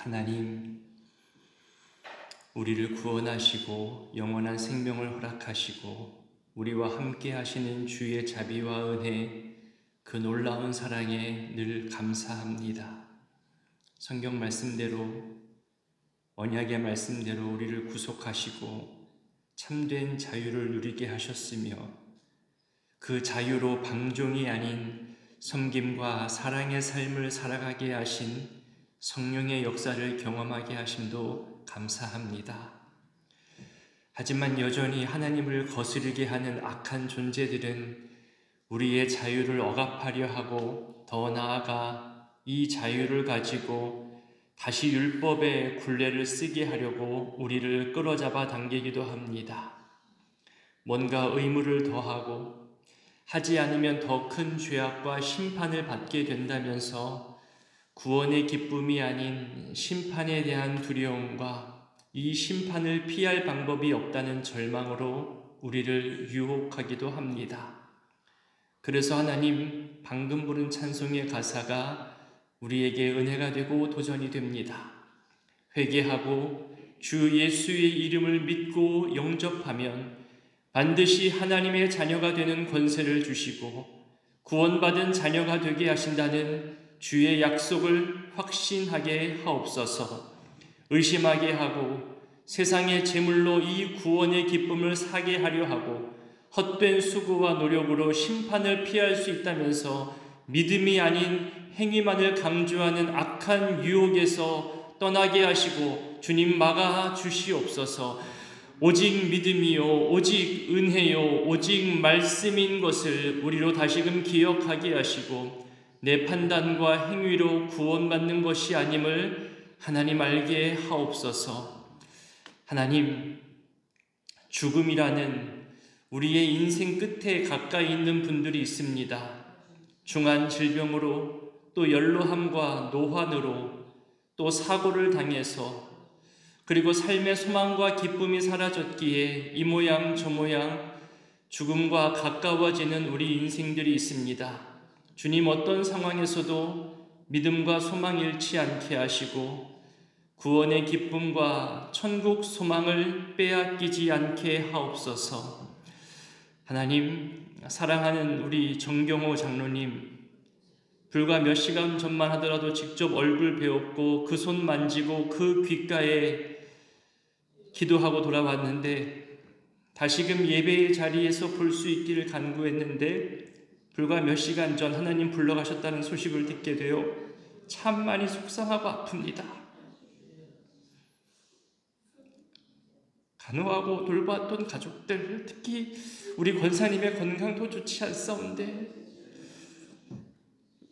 하나님, 우리를 구원하시고 영원한 생명을 허락하시고 우리와 함께 하시는 주의 자비와 은혜, 그 놀라운 사랑에 늘 감사합니다. 성경 말씀대로, 언약의 말씀대로 우리를 구속하시고 참된 자유를 누리게 하셨으며, 그 자유로 방종이 아닌 섬김과 사랑의 삶을 살아가게 하신 성령의 역사를 경험하게 하심도 감사합니다. 하지만 여전히 하나님을 거스르게 하는 악한 존재들은 우리의 자유를 억압하려 하고, 더 나아가 이 자유를 가지고 다시 율법의 굴레를 쓰게 하려고 우리를 끌어잡아 당기기도 합니다. 뭔가 의무를 더하고 하지 않으면 더 큰 죄악과 심판을 받게 된다면서 구원의 기쁨이 아닌 심판에 대한 두려움과 이 심판을 피할 방법이 없다는 절망으로 우리를 유혹하기도 합니다. 그래서 하나님, 방금 부른 찬송의 가사가 우리에게 은혜가 되고 도전이 됩니다. 회개하고 주 예수의 이름을 믿고 영접하면 반드시 하나님의 자녀가 되는 권세를 주시고 구원받은 자녀가 되게 하신다는 주의 약속을 확신하게 하옵소서. 의심하게 하고 세상의 재물로 이 구원의 기쁨을 사게 하려 하고 헛된 수고와 노력으로 심판을 피할 수 있다면서 믿음이 아닌 행위만을 강조하는 악한 유혹에서 떠나게 하시고 주님 막아 주시옵소서. 오직 믿음이요, 오직 은혜요, 오직 말씀인 것을 우리로 다시금 기억하게 하시고 내 판단과 행위로 구원받는 것이 아님을 하나님 알게 하옵소서. 하나님, 죽음이라는 우리의 인생 끝에 가까이 있는 분들이 있습니다. 중한 질병으로, 또 연로함과 노환으로, 또 사고를 당해서, 그리고 삶의 소망과 기쁨이 사라졌기에 이 모양 저 모양 죽음과 가까워지는 우리 인생들이 있습니다. 주님, 어떤 상황에서도 믿음과 소망 잃지 않게 하시고 구원의 기쁨과 천국 소망을 빼앗기지 않게 하옵소서. 하나님, 사랑하는 우리 정경호 장로님, 불과 몇 시간 전만 하더라도 직접 얼굴 배웠고 그 손 만지고 그 귓가에 기도하고 돌아왔는데, 다시금 예배의 자리에서 볼 수 있기를 간구했는데 불과 몇 시간 전 하나님 불러가셨다는 소식을 듣게 되어 참 많이 속상하고 아픕니다. 간호하고 돌봤던 가족들, 특히 우리 권사님의 건강도 좋지 않사온데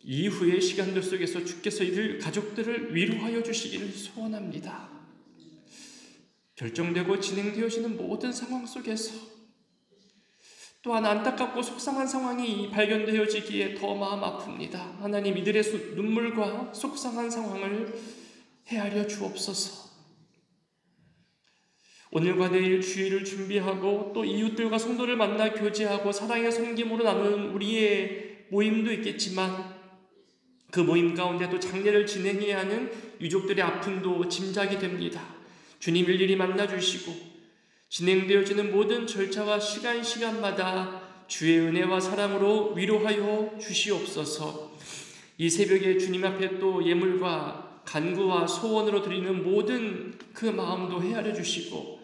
이후의 시간들 속에서 주께서 이들 가족들을 위로하여 주시기를 소원합니다. 결정되고 진행되어지는 모든 상황 속에서 또한 안타깝고 속상한 상황이 발견되어지기에 더 마음 아픕니다. 하나님, 이들의 눈물과 속상한 상황을 헤아려 주옵소서. 오늘과 내일 주일을 준비하고 또 이웃들과 성도를 만나 교제하고 사랑의 섬김으로 나누는 우리의 모임도 있겠지만, 그 모임 가운데 또 장례를 진행해야 하는 유족들의 아픔도 짐작이 됩니다. 주님 일일이 만나주시고 진행되어지는 모든 절차와 시간마다 주의 은혜와 사랑으로 위로하여 주시옵소서. 이 새벽에 주님 앞에 또 예물과 간구와 소원으로 드리는 모든 그 마음도 헤아려 주시고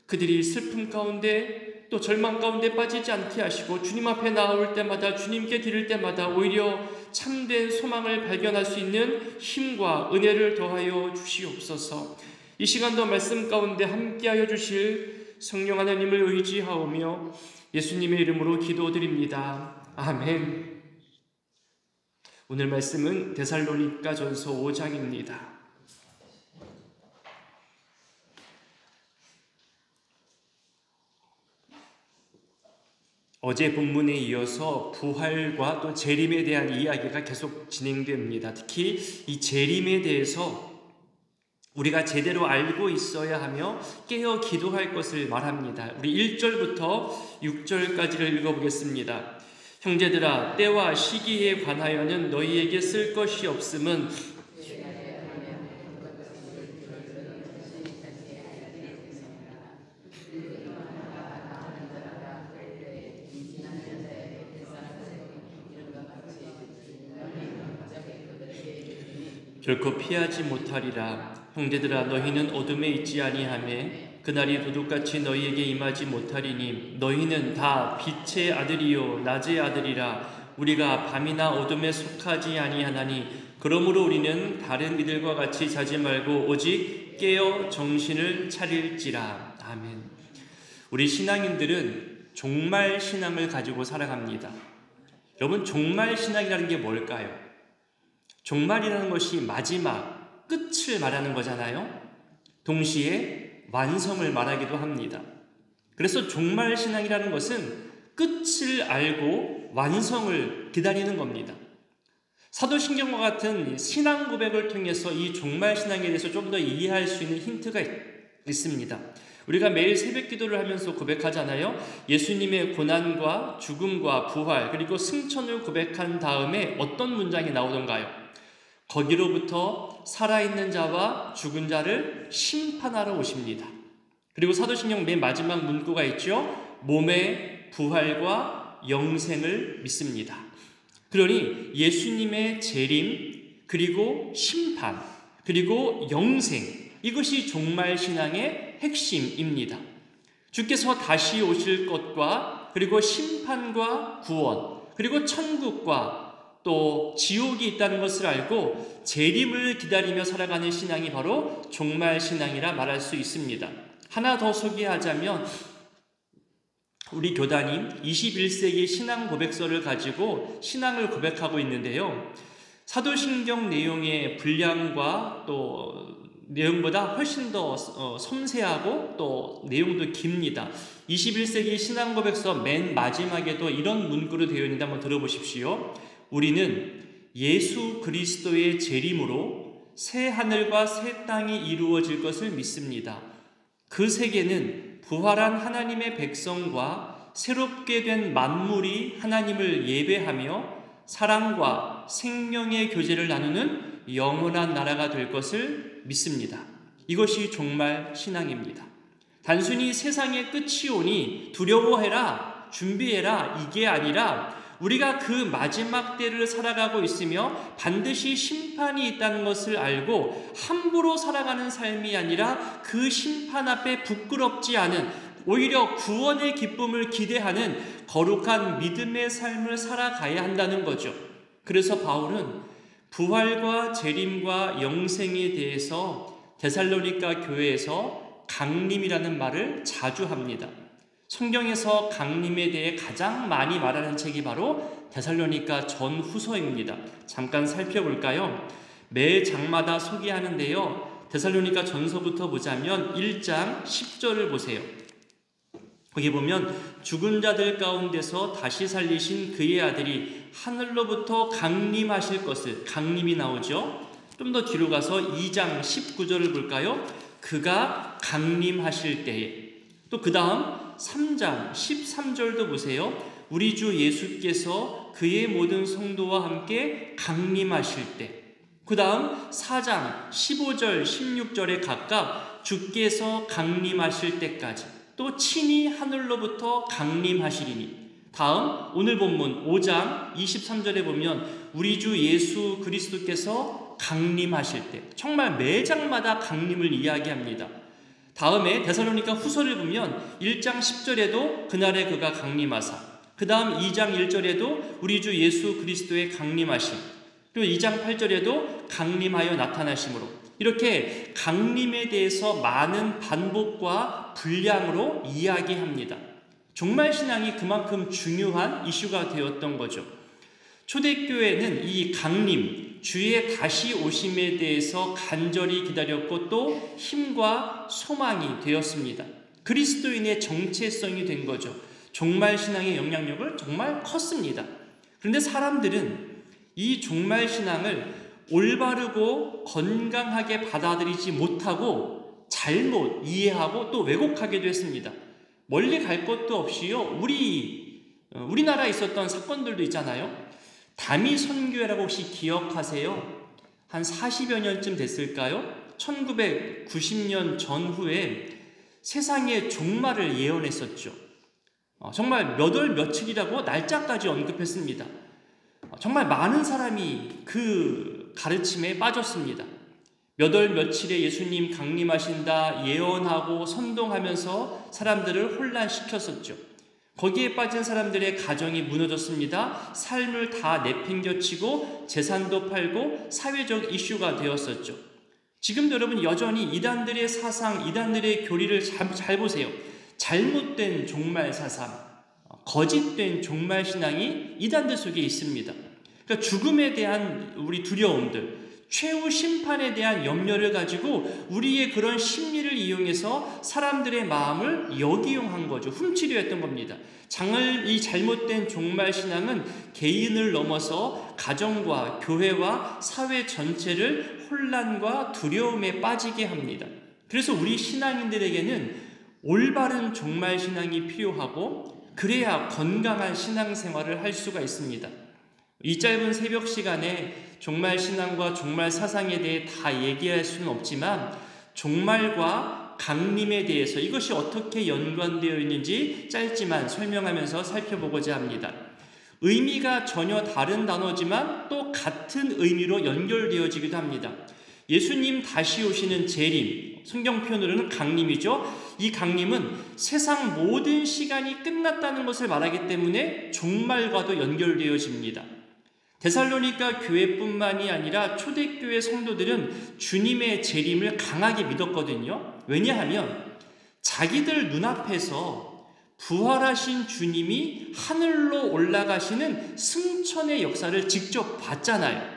그들이 슬픔 가운데 또 절망 가운데 빠지지 않게 하시고 주님 앞에 나올 때마다, 주님께 드릴 때마다 오히려 참된 소망을 발견할 수 있는 힘과 은혜를 더하여 주시옵소서. 이 시간도 말씀 가운데 함께하여 주실 성령 하나님을 의지하오며 예수님의 이름으로 기도드립니다. 아멘. 오늘 말씀은 데살로니가전서 5장입니다. 어제 본문에 이어서 부활과 또 재림에 대한 이야기가 계속 진행됩니다. 특히 이 재림에 대해서 우리가 제대로 알고 있어야 하며 깨어 기도할 것을 말합니다. 우리 1절부터 6절까지를 읽어보겠습니다. 형제들아, 때와 시기에 관하여는 너희에게 쓸 것이 없음은 결코 피하지 못하리라. 형제들아, 너희는 어둠에 있지 아니하며 그날이 도둑같이 너희에게 임하지 못하리니 너희는 다 빛의 아들이요 낮의 아들이라. 우리가 밤이나 어둠에 속하지 아니하나니 그러므로 우리는 다른 이들과 같이 자지 말고 오직 깨어 정신을 차릴지라. 아멘. 우리 신앙인들은 종말 신앙을 가지고 살아갑니다. 여러분, 종말 신앙이라는 게 뭘까요? 종말이라는 것이 마지막, 끝을 말하는 거잖아요. 동시에 완성을 말하기도 합니다. 그래서 종말 신앙이라는 것은 끝을 알고 완성을 기다리는 겁니다. 사도신경과 같은 신앙 고백을 통해서 이 종말 신앙에 대해서 좀 더 이해할 수 있는 힌트가 있습니다. 우리가 매일 새벽 기도를 하면서 고백하잖아요. 예수님의 고난과 죽음과 부활 그리고 승천을 고백한 다음에 어떤 문장이 나오던가요? 거기로부터 살아있는 자와 죽은 자를 심판하러 오십니다. 그리고 사도신경 맨 마지막 문구가 있죠. 몸의 부활과 영생을 믿습니다. 그러니 예수님의 재림 그리고 심판 그리고 영생, 이것이 종말 신앙의 핵심입니다. 주께서 다시 오실 것과 그리고 심판과 구원 그리고 천국과 또 지옥이 있다는 것을 알고 재림을 기다리며 살아가는 신앙이 바로 종말 신앙이라 말할 수 있습니다. 하나 더 소개하자면 우리 교단이 21세기 신앙 고백서를 가지고 신앙을 고백하고 있는데요. 사도신경 내용의 분량과 또 내용보다 훨씬 더 섬세하고 또 내용도 깁니다. 21세기 신앙 고백서 맨 마지막에도 이런 문구로 되어 있는데 한번 들어보십시오. 우리는 예수 그리스도의 재림으로 새 하늘과 새 땅이 이루어질 것을 믿습니다. 그 세계는 부활한 하나님의 백성과 새롭게 된 만물이 하나님을 예배하며 사랑과 생명의 교제를 나누는 영원한 나라가 될 것을 믿습니다. 이것이 종말 신앙입니다. 단순히 세상의 끝이 오니 두려워해라, 준비해라, 이게 아니라 우리가 그 마지막 때를 살아가고 있으며 반드시 심판이 있다는 것을 알고 함부로 살아가는 삶이 아니라 그 심판 앞에 부끄럽지 않은, 오히려 구원의 기쁨을 기대하는 거룩한 믿음의 삶을 살아가야 한다는 거죠. 그래서 바울은 부활과 재림과 영생에 대해서 데살로니가 교회에서 강림이라는 말을 자주 합니다. 성경에서 강림에 대해 가장 많이 말하는 책이 바로 데살로니가 전후서입니다. 잠깐 살펴볼까요? 매 장마다 소개하는데요. 데살로니가 전서부터 보자면 1장 10절을 보세요. 거기 보면 죽은 자들 가운데서 다시 살리신 그의 아들이 하늘로부터 강림하실 것을, 강림이 나오죠. 좀 더 뒤로 가서 2장 19절을 볼까요? 그가 강림하실 때에. 또 그 다음 3장 13절도 보세요. 우리 주 예수께서 그의 모든 성도와 함께 강림하실 때. 그 다음 4장 15절 16절에 각각 주께서 강림하실 때까지, 또 친히 하늘로부터 강림하시리니. 다음 오늘 본문 5장 23절에 보면 우리 주 예수 그리스도께서 강림하실 때. 정말 매 장마다 강림을 이야기합니다. 다음에 데살로니가 후서를 보면 1장 10절에도 그날에 그가 강림하사, 그 다음 2장 1절에도 우리 주 예수 그리스도의 강림하심, 그리고 2장 8절에도 강림하여 나타나심으로, 이렇게 강림에 대해서 많은 반복과 분량으로 이야기합니다. 종말신앙이 그만큼 중요한 이슈가 되었던 거죠. 초대교회는 이 강림, 주의 다시 오심에 대해서 간절히 기다렸고 또 힘과 소망이 되었습니다. 그리스도인의 정체성이 된 거죠. 종말신앙의 영향력을 정말 컸습니다. 그런데 사람들은 이 종말신앙을 올바르고 건강하게 받아들이지 못하고 잘못 이해하고 또 왜곡하기도 했습니다. 멀리 갈 것도 없이요, 우리나라에 있었던 사건들도 있잖아요. 다미 선교회라고 혹시 기억하세요? 한 40여 년쯤 됐을까요? 1990년 전후에 세상의 종말을 예언했었죠. 정말 몇 월 며칠이라고 날짜까지 언급했습니다. 정말 많은 사람이 그 가르침에 빠졌습니다. 몇 월 며칠에 예수님 강림하신다 예언하고 선동하면서 사람들을 혼란시켰었죠. 거기에 빠진 사람들의 가정이 무너졌습니다. 삶을 다 내팽겨치고 재산도 팔고 사회적 이슈가 되었었죠. 지금 여러분 여전히 이단들의 사상, 이단들의 교리를 잘 보세요. 잘못된 종말 사상, 거짓된 종말 신앙이 이단들 속에 있습니다. 그러니까 죽음에 대한 우리 두려움들, 최후 심판에 대한 염려를 가지고 우리의 그런 심리를 이용해서 사람들의 마음을 역이용한 거죠. 훔치려 했던 겁니다. 이 잘못된 종말 신앙은 개인을 넘어서 가정과 교회와 사회 전체를 혼란과 두려움에 빠지게 합니다. 그래서 우리 신앙인들에게는 올바른 종말 신앙이 필요하고 그래야 건강한 신앙생활을 할 수가 있습니다. 이 짧은 새벽 시간에 종말 신앙과 종말 사상에 대해 다 얘기할 수는 없지만 종말과 강림에 대해서 이것이 어떻게 연관되어 있는지 짧지만 설명하면서 살펴보고자 합니다. 의미가 전혀 다른 단어지만 또 같은 의미로 연결되어지기도 합니다. 예수님 다시 오시는 재림, 성경 표현으로는 강림이죠. 이 강림은 세상 모든 시간이 끝났다는 것을 말하기 때문에 종말과도 연결되어집니다. 데살로니가 교회뿐만이 아니라 초대교회 성도들은 주님의 재림을 강하게 믿었거든요. 왜냐하면 자기들 눈앞에서 부활하신 주님이 하늘로 올라가시는 승천의 역사를 직접 봤잖아요.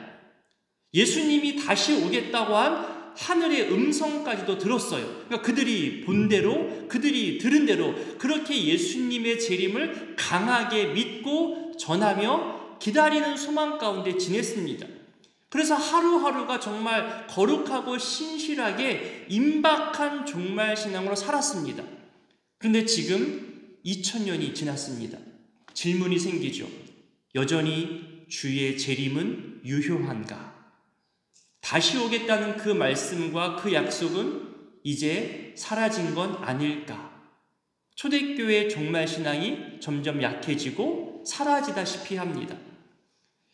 예수님이 다시 오겠다고 한 하늘의 음성까지도 들었어요. 그러니까 그들이 본 대로, 그들이 들은 대로 그렇게 예수님의 재림을 강하게 믿고 전하며 기다리는 소망 가운데 지냈습니다. 그래서 하루하루가 정말 거룩하고 신실하게 임박한 종말 신앙으로 살았습니다. 그런데 지금 2000년이 지났습니다. 질문이 생기죠. 여전히 주의 재림은 유효한가? 다시 오겠다는 그 말씀과 그 약속은 이제 사라진 건 아닐까? 초대교회의 종말 신앙이 점점 약해지고 사라지다시피 합니다.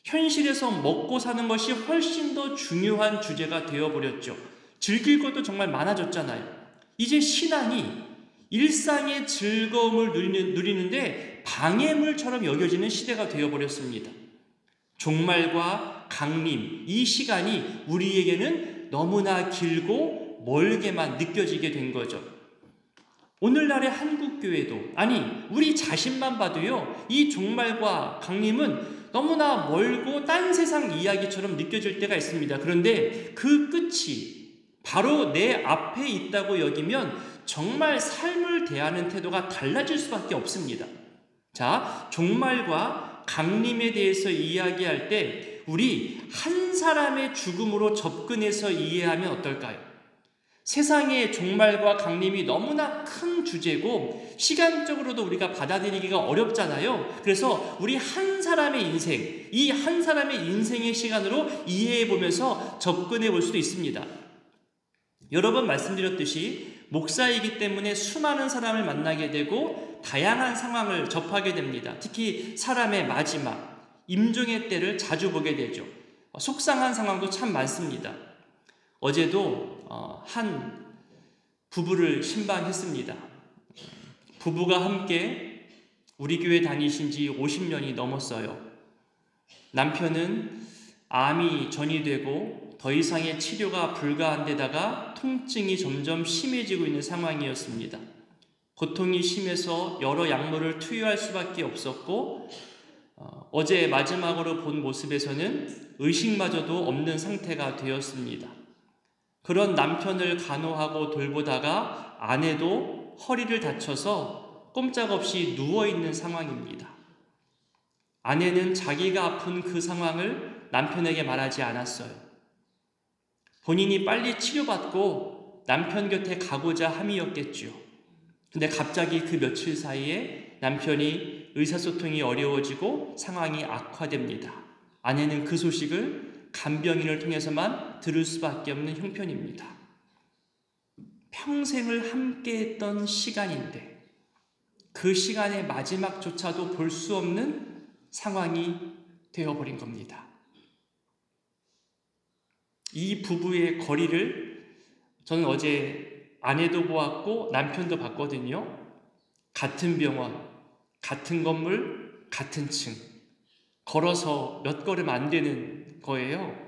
현실에서 먹고 사는 것이 훨씬 더 중요한 주제가 되어버렸죠. 즐길 것도 정말 많아졌잖아요. 이제 신앙이 일상의 즐거움을 누리는데 방해물처럼 여겨지는 시대가 되어버렸습니다. 종말과 강림, 이 시간이 우리에게는 너무나 길고 멀게만 느껴지게 된 거죠. 오늘날의 한국교회도, 아니 우리 자신만 봐도요, 이 종말과 강림은 너무나 멀고 딴 세상 이야기처럼 느껴질 때가 있습니다. 그런데 그 끝이 바로 내 앞에 있다고 여기면 정말 삶을 대하는 태도가 달라질 수밖에 없습니다. 자, 종말과 강림에 대해서 이야기할 때 우리 한 사람의 죽음으로 접근해서 이해하면 어떨까요? 세상의 종말과 강림이 너무나 큰 주제고 시간적으로도 우리가 받아들이기가 어렵잖아요. 그래서 우리 한 사람의 인생, 이 한 사람의 인생의 시간으로 이해해 보면서 접근해 볼 수도 있습니다. 여러 번 말씀드렸듯이 목사이기 때문에 수많은 사람을 만나게 되고 다양한 상황을 접하게 됩니다. 특히 사람의 마지막, 임종의 때를 자주 보게 되죠. 속상한 상황도 참 많습니다. 어제도 한 부부를 신방했습니다. 부부가 함께 우리 교회 다니신 지 50년이 넘었어요. 남편은 암이 전이되고 더 이상의 치료가 불가한 데다가 통증이 점점 심해지고 있는 상황이었습니다. 고통이 심해서 여러 약물을 투여할 수밖에 없었고 어제 마지막으로 본 모습에서는 의식마저도 없는 상태가 되었습니다. 그런 남편을 간호하고 돌보다가 아내도 허리를 다쳐서 꼼짝없이 누워있는 상황입니다. 아내는 자기가 아픈 그 상황을 남편에게 말하지 않았어요. 본인이 빨리 치료받고 남편 곁에 가고자 함이었겠죠. 근데 갑자기 그 며칠 사이에 남편이 의사소통이 어려워지고 상황이 악화됩니다. 아내는 그 소식을 간병인을 통해서만 들을 수밖에 없는 형편입니다. 평생을 함께했던 시간인데 그 시간의 마지막조차도 볼 수 없는 상황이 되어버린 겁니다. 이 부부의 거리를 저는 어제 아내도 보았고 남편도 봤거든요. 같은 병원, 같은 건물, 같은 층. 걸어서 몇 걸음 안 되는 거예요.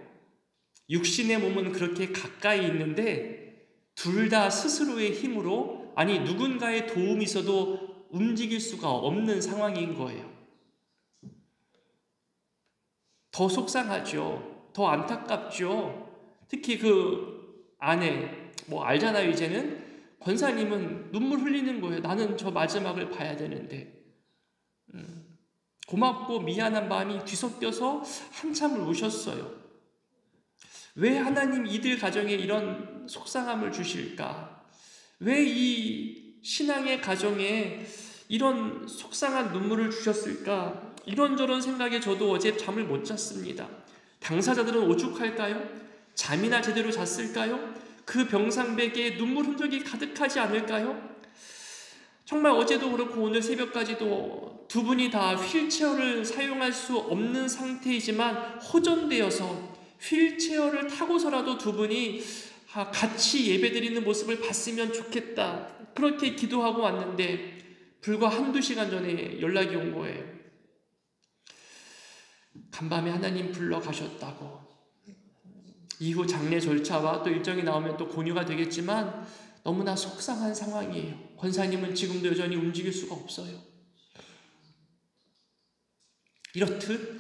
육신의 몸은 그렇게 가까이 있는데 둘 다 스스로의 힘으로, 아니 누군가의 도움이 있어도 움직일 수가 없는 상황인 거예요. 더 속상하죠. 더 안타깝죠. 특히 그 아내, 알잖아요. 이제는 권사님은 눈물 흘리는 거예요. 나는 저 마지막을 봐야 되는데. 고맙고 미안한 마음이 뒤섞여서 한참을 우셨어요. 왜 하나님 이들 가정에 이런 속상함을 주실까? 왜 이 신앙의 가정에 이런 속상한 눈물을 주셨을까? 이런저런 생각에 저도 어제 잠을 못 잤습니다. 당사자들은 오죽할까요? 잠이나 제대로 잤을까요? 그 병상백에 눈물 흔적이 가득하지 않을까요? 정말 어제도 그렇고 오늘 새벽까지도 두 분이 다 휠체어를 사용할 수 없는 상태이지만 호전되어서 휠체어를 타고서라도 두 분이 같이 예배드리는 모습을 봤으면 좋겠다. 그렇게 기도하고 왔는데 불과 한두 시간 전에 연락이 온 거예요. 간밤에 하나님 불러가셨다고. 이후 장례 절차와 또 일정이 나오면 또 공유가 되겠지만 너무나 속상한 상황이에요. 권사님은 지금도 여전히 움직일 수가 없어요. 이렇듯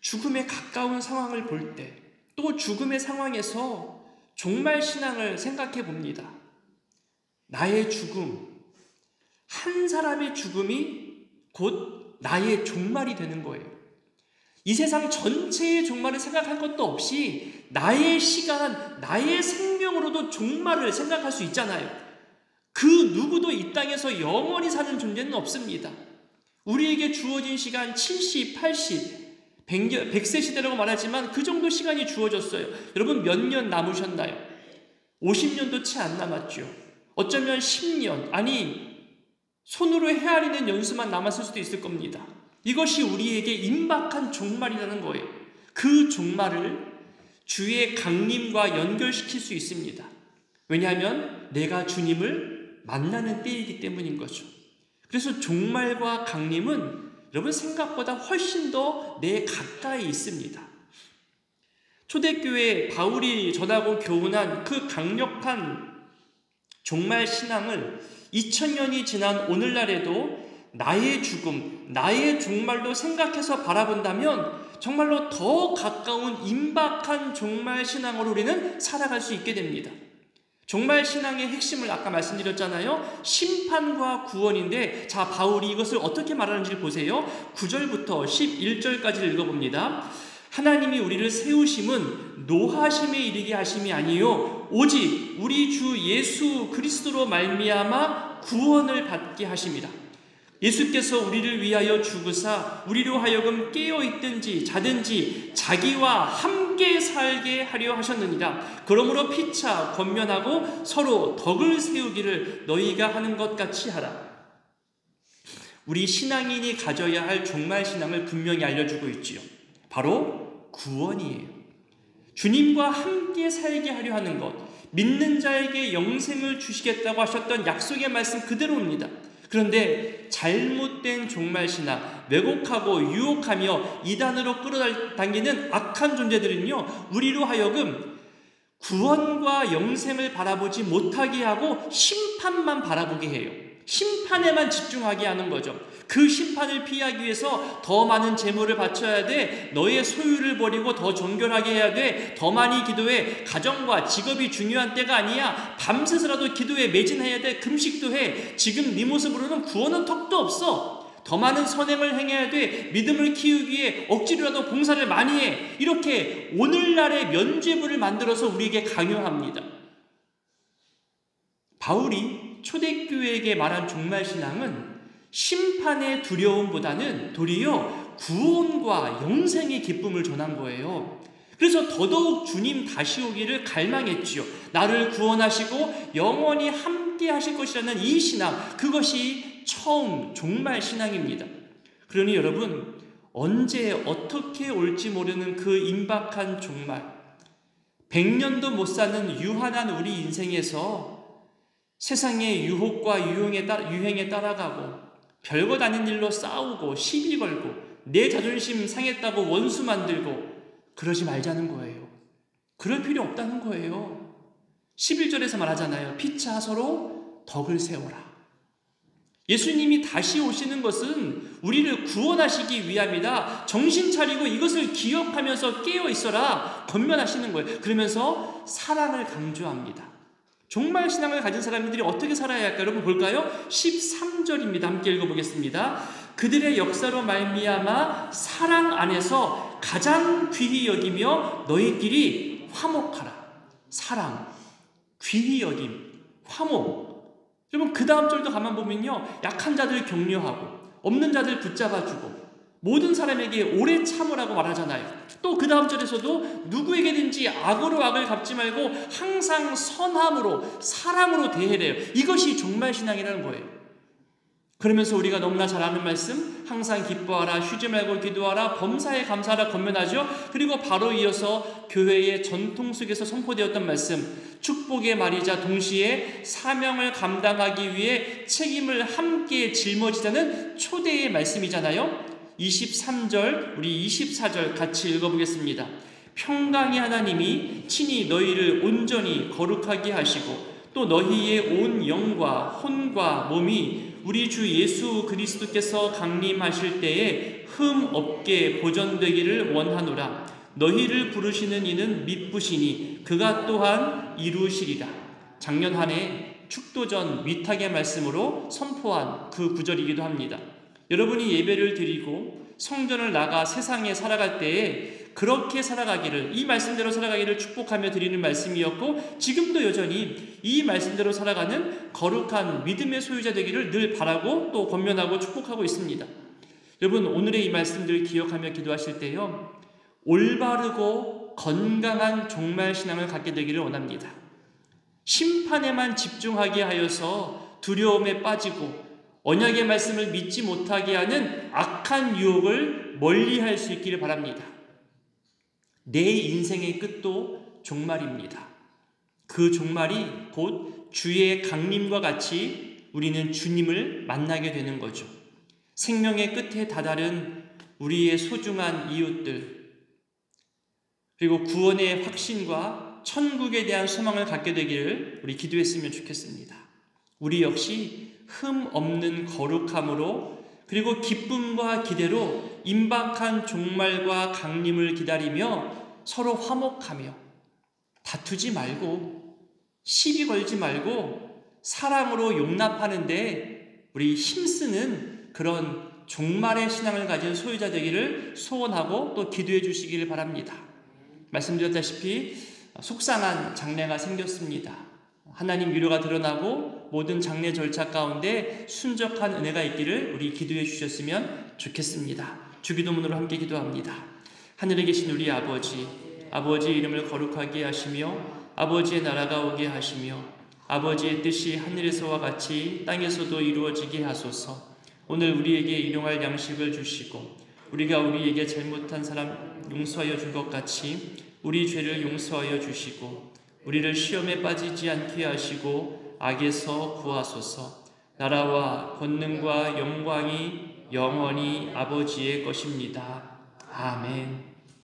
죽음에 가까운 상황을 볼 때 또 죽음의 상황에서 종말 신앙을 생각해 봅니다. 나의 죽음, 한 사람의 죽음이 곧 나의 종말이 되는 거예요. 이 세상 전체의 종말을 생각할 것도 없이 나의 시간, 나의 생명으로도 종말을 생각할 수 있잖아요. 그 누구도 이 땅에서 영원히 사는 존재는 없습니다. 우리에게 주어진 시간 70, 80, 100세 시대라고 말하지만 그 정도 시간이 주어졌어요. 여러분 몇 년 남으셨나요? 50년도 채 안 남았죠. 어쩌면 10년, 아니 손으로 헤아리는 연수만 남았을 수도 있을 겁니다. 이것이 우리에게 임박한 종말이라는 거예요. 그 종말을 주의 강림과 연결시킬 수 있습니다. 왜냐하면 내가 주님을 만나는 때이기 때문인 거죠. 그래서 종말과 강림은 여러분 생각보다 훨씬 더 내 가까이 있습니다. 초대교회 바울이 전하고 교훈한 그 강력한 종말 신앙을 2000년이 지난 오늘날에도 나의 죽음, 나의 종말로 생각해서 바라본다면 정말로 더 가까운 임박한 종말 신앙으로 우리는 살아갈 수 있게 됩니다. 종말 신앙의 핵심을 아까 말씀드렸잖아요. 심판과 구원인데 자 바울이 이것을 어떻게 말하는지 보세요. 9절부터 11절까지를 읽어봅니다. 하나님이 우리를 세우심은 노하심에 이르게 하심이 아니요 오직 우리 주 예수 그리스도로 말미암아 구원을 받게 하심이라. 예수께서 우리를 위하여 죽으사 우리로 하여금 깨어있든지 자든지 자기와 함께 살게 하려 하셨느니라. 그러므로 피차 권면하고 서로 덕을 세우기를 너희가 하는 것 같이 하라. 우리 신앙인이 가져야 할 종말 신앙을 분명히 알려주고 있지요. 바로 구원이에요. 주님과 함께 살게 하려 하는 것, 믿는 자에게 영생을 주시겠다고 하셨던 약속의 말씀 그대로입니다. 그런데 잘못된 종말신앙, 왜곡하고 유혹하며 이단으로 끌어당기는 악한 존재들은요, 우리로 하여금 구원과 영생을 바라보지 못하게 하고 심판만 바라보게 해요. 심판에만 집중하게 하는 거죠. 그 심판을 피하기 위해서 더 많은 재물을 바쳐야 돼, 너의 소유를 버리고 더 정결하게 해야 돼, 더 많이 기도해, 가정과 직업이 중요한 때가 아니야, 밤새서라도 기도에 매진해야 돼, 금식도 해, 지금 네 모습으로는 구원은 턱도 없어, 더 많은 선행을 행해야 돼, 믿음을 키우기 위해 억지로라도 봉사를 많이 해. 이렇게 오늘날의 면죄부를 만들어서 우리에게 강요합니다. 바울이 초대교회에게 말한 종말신앙은 심판의 두려움보다는 도리어 구원과 영생의 기쁨을 전한 거예요. 그래서 더더욱 주님 다시 오기를 갈망했지요. 나를 구원하시고 영원히 함께 하실 것이라는 이 신앙, 그것이 처음 종말 신앙입니다. 그러니 여러분, 언제 어떻게 올지 모르는 그 임박한 종말, 100년도 못 사는 유한한 우리 인생에서 세상의 유혹과 유행에 따라가고 별것 아닌 일로 싸우고 시비 걸고 내 자존심 상했다고 원수 만들고 그러지 말자는 거예요. 그럴 필요 없다는 거예요. 11절에서 말하잖아요. 피차 서로 덕을 세워라. 예수님이 다시 오시는 것은 우리를 구원하시기 위함이다. 정신 차리고 이것을 기억하면서 깨어 있어라 권면하시는 거예요. 그러면서 사랑을 강조합니다. 종말 신앙을 가진 사람들이 어떻게 살아야 할까? 여러분 볼까요? 13절입니다. 함께 읽어보겠습니다. 그들의 역사로 말미암아 사랑 안에서 가장 귀히 여기며 너희끼리 화목하라. 사랑, 귀히 여김, 화목. 여러분 그 다음 절도 가만 보면요, 약한 자들 격려하고 없는 자들 붙잡아주고 모든 사람에게 오래 참으라고 말하잖아요. 또 그 다음 절에서도 누구에게든지 악으로 악을 갚지 말고 항상 선함으로 사랑으로 대해래요. 이것이 종말신앙이라는 거예요. 그러면서 우리가 너무나 잘 아는 말씀, 항상 기뻐하라, 쉬지 말고 기도하라, 범사에 감사하라 권면하죠. 그리고 바로 이어서 교회의 전통 속에서 선포되었던 말씀, 축복의 말이자 동시에 사명을 감당하기 위해 책임을 함께 짊어지자는 초대의 말씀이잖아요. 23절, 우리 24절 같이 읽어보겠습니다. 평강의 하나님이 친히 너희를 온전히 거룩하게 하시고 또 너희의 온 영과 혼과 몸이 우리 주 예수 그리스도께서 강림하실 때에 흠 없게 보존되기를 원하노라. 너희를 부르시는 이는 미쁘시니 그가 또한 이루시리라. 작년 한 해 축도전 위탁의 말씀으로 선포한 그 구절이기도 합니다. 여러분이 예배를 드리고 성전을 나가 세상에 살아갈 때에 그렇게 살아가기를, 이 말씀대로 살아가기를 축복하며 드리는 말씀이었고 지금도 여전히 이 말씀대로 살아가는 거룩한 믿음의 소유자 되기를 늘 바라고 또 권면하고 축복하고 있습니다. 여러분 오늘의 이 말씀들 기억하며 기도하실 때요, 올바르고 건강한 종말신앙을 갖게 되기를 원합니다. 심판에만 집중하게 하여서 두려움에 빠지고 언약의 말씀을 믿지 못하게 하는 악한 유혹을 멀리할 수 있기를 바랍니다. 내 인생의 끝도 종말입니다. 그 종말이 곧 주의 강림과 같이 우리는 주님을 만나게 되는 거죠. 생명의 끝에 다다른 우리의 소중한 이웃들, 그리고 구원의 확신과 천국에 대한 소망을 갖게 되기를 우리 기도했으면 좋겠습니다. 우리 역시 흠 없는 거룩함으로 그리고 기쁨과 기대로 임박한 종말과 강림을 기다리며 서로 화목하며 다투지 말고 시비 걸지 말고 사랑으로 용납하는데 우리 힘쓰는 그런 종말의 신앙을 가진 소유자 되기를 소원하고 또 기도해 주시기를 바랍니다. 말씀드렸다시피 속상한 장래가 생겼습니다. 하나님 위로가 드러나고 모든 장례 절차 가운데 순적한 은혜가 있기를 우리 기도해 주셨으면 좋겠습니다. 주기도문으로 함께 기도합니다. 하늘에 계신 우리 아버지, 아버지의 이름을 거룩하게 하시며 아버지의 나라가 오게 하시며 아버지의 뜻이 하늘에서와 같이 땅에서도 이루어지게 하소서. 오늘 우리에게 일용할 양식을 주시고 우리가 우리에게 잘못한 사람 용서하여 준 것 같이 우리 죄를 용서하여 주시고 우리를 시험에 빠지지 않게 하시고 악에서 구하소서. 나라와 권능과 영광이 영원히 아버지의 것입니다. 아멘.